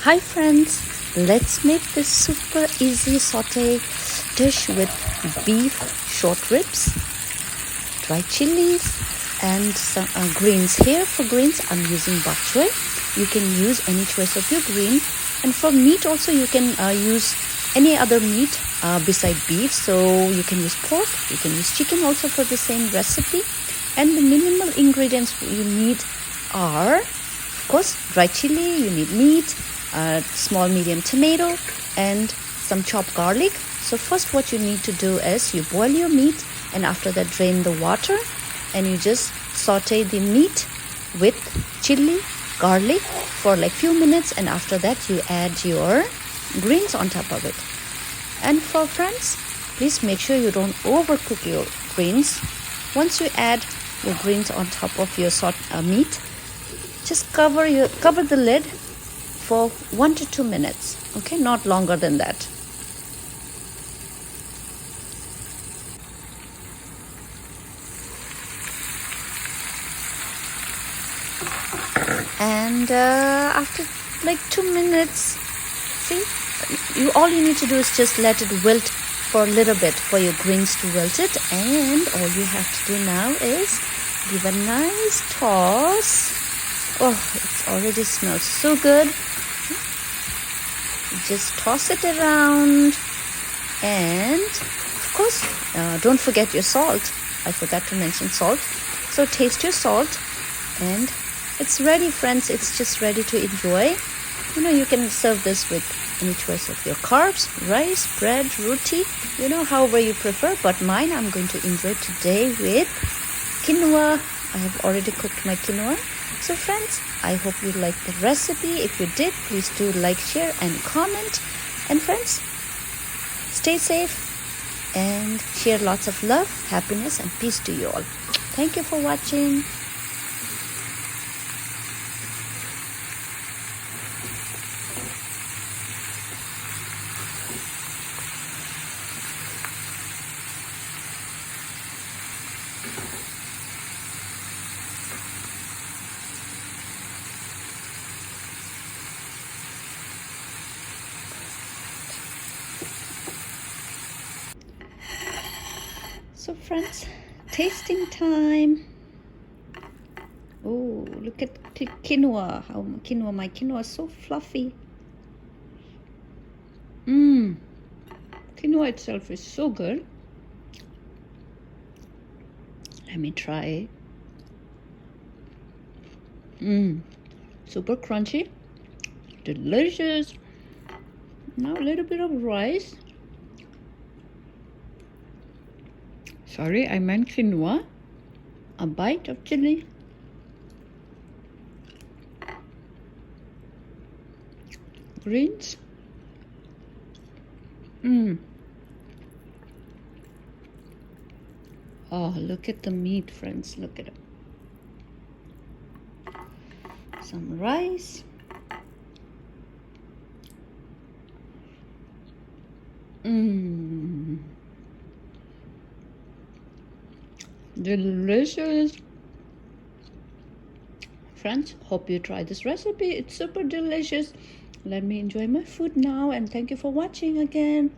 Hi friends, let's make this super easy saute dish with beef short ribs, dried chilies and some greens. Here for greens I'm using bok choy. You can use any choice of your green, and for meat also you can use any other meat beside beef. So you can use pork, you can use chicken also for the same recipe. And the minimal ingredients you need are, of course, dried chili, you need meat, small medium tomato and some chopped garlic. So first what you need to do is you boil your meat, and after that drain the water, and you just saute the meat with chili, garlic for like few minutes, and after that you add your greens on top of it. And for friends, please make sure you don't overcook your greens. Once you add your greens on top of your meat, just cover the lid for 1 to 2 minutes, okay, not longer than that. And after like 2 minutes, see, all you need to do is just let it wilt for a little bit, for your greens to wilt it. And all you have to do now is give a nice toss. Oh, it already smells so good. Just toss it around, and of course don't forget your salt. I forgot to mention salt. So taste your salt, and it's ready, friends. It's just ready to enjoy. You can serve this with any choice of your carbs, rice, bread, roti, however you prefer. But mine I'm going to enjoy today with quinoa. I have already cooked my quinoa. So friends, I hope you liked the recipe. If you did, please do like, share and comment. And friends, stay safe and share lots of love, happiness and peace to you all. Thank you for watching. So friends, tasting time. Oh, look at the quinoa. My quinoa is so fluffy. Quinoa itself is so good. Let me try. Super crunchy, delicious. Now a little bit of rice. Sorry, I meant quinoa. A bite of chili. Greens. Oh, look at the meat, friends. Look at it. Some rice. Delicious. Friends, hope you try this recipe. It's super delicious. Let me enjoy my food now, and thank you for watching again.